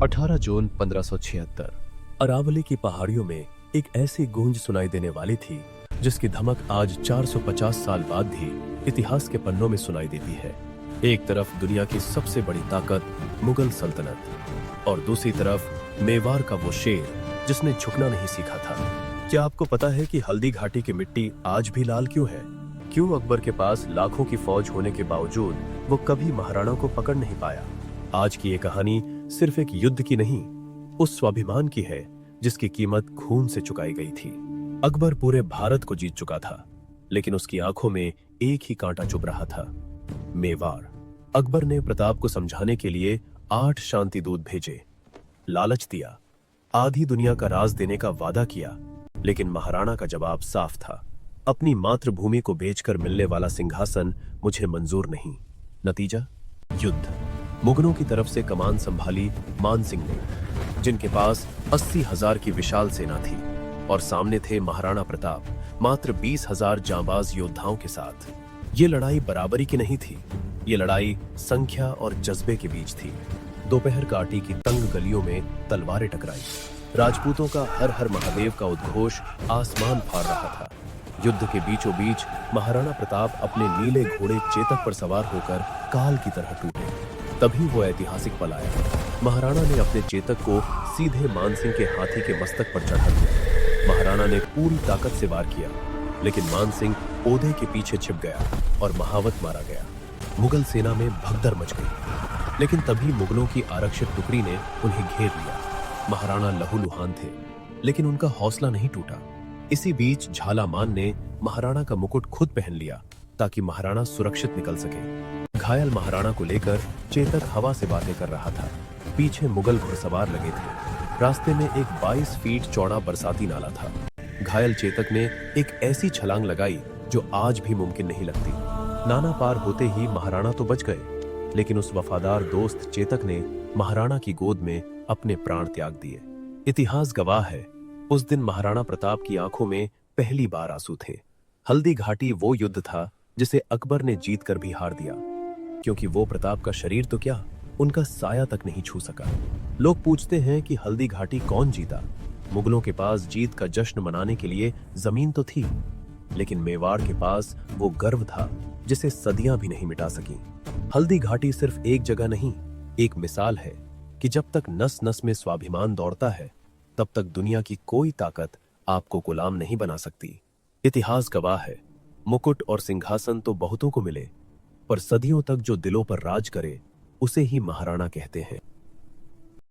18 जून 1576। अरावली की पहाड़ियों में एक ऐसी गूंज सुनाई देने वाली थी जिसकी धमक आज 450 साल बाद भी इतिहास के पन्नों में सुनाई देती है। एक तरफ दुनिया की सबसे बड़ी ताकत मुगल सल्तनत और दूसरी तरफ मेवाड़ का वो शेर जिसने झुकना नहीं सीखा था। क्या आपको पता है कि हल्दी घाटी की मिट्टी आज भी लाल क्यों है? क्यों अकबर के पास लाखों की फौज होने के बावजूद वो कभी महाराणा को पकड़ नहीं पाया? आज की ये कहानी सिर्फ एक युद्ध की नहीं, उस स्वाभिमान की है जिसकी कीमत खून से चुकाई गई थी। अकबर पूरे भारत को जीत चुका था, लेकिन उसकी आंखों में एक ही कांटा चुभ रहा था, मेवाड़। अकबर ने प्रताप को समझाने के लिए 8 शांति दूत भेजे, लालच दिया, आधी दुनिया का राज देने का वादा किया, लेकिन महाराणा का जवाब साफ था, अपनी मातृभूमि को बेचकर मिलने वाला सिंहासन मुझे मंजूर नहीं। नतीजा युद्ध। मुगलों की तरफ से कमान संभाली मान सिंह ने, जिनके पास 80,000 की विशाल सेना थी, और सामने थे महाराणा प्रताप मात्र 20,000 जांबाज योद्धाओं के साथ। ये लड़ाई बराबरी की नहीं थी, ये लड़ाई संख्या और जज्बे के बीच थी। दोपहर काटी की तंग गलियों में तलवारें टकराई, राजपूतों का हर हर महादेव का उद्घोष आसमान फाड़ रहा था। युद्ध के बीचों बीच महाराणा प्रताप अपने नीले घोड़े चेतक पर सवार होकर काल की तरह टूटे। तभी वो ऐतिहासिक पल आया। महाराणा ने अपने चेतक को सीधे मानसिंह के हाथी के मस्तक पर चढ़ा दिया। महाराणा ने पूरी ताकत से वार किया, लेकिन मानसिंह ओधे के पीछे छिप गया और महावत मारा गया। मुगल सेना में भगदड़ मच गई, लेकिन तभी मुगलों की आरक्षित टुकड़ी ने उन्हें घेर लिया। महाराणा लहूलुहान थे, लेकिन उनका हौसला नहीं टूटा। इसी बीच झालामान ने महाराणा का मुकुट खुद पहन लिया ताकि महाराणा सुरक्षित निकल सके। घायल महाराणा को लेकर चेतक हवा से बातें कर रहा था। पीछे मुगल घुड़सवार लगे थे। रास्ते में एक 22 फीट चौड़ा बरसाती नाला था। घायल चेतक ने एक ऐसी छलांग लगाई जो आज भी मुमकिन नहीं लगती। नाला पार होते ही महाराणा तो बच गए, लेकिन उस वफादार दोस्त चेतक ने महाराणा की गोद में अपने प्राण त्याग दिए। इतिहास गवाह है, उस दिन महाराणा प्रताप की आंखों में पहली बार आंसू थे। हल्दी घाटी वो युद्ध था जिसे अकबर ने जीत कर भी हार दिया, क्योंकि वो प्रताप का शरीर तो क्या, उनका साया तक नहीं छू सका। लोग पूछते हैं कि हल्दी घाटी कौन जीता? मुगलों के पास जीत का जश्न मनाने के लिए जमीन तो थी, लेकिन मेवाड़ के पास वो गर्व था जिसे सदियां भी नहीं मिटा सकी। हल्दी घाटी सिर्फ एक जगह नहीं, एक मिसाल है कि जब तक नस नस में स्वाभिमान दौड़ता है, तब तक दुनिया की कोई ताकत आपको गुलाम नहीं बना सकती। इतिहास गवाह है, मुकुट और सिंहासन तो बहुतों को मिले, पर सदियों तक जो दिलों पर राज करे उसे ही महाराणा कहते हैं।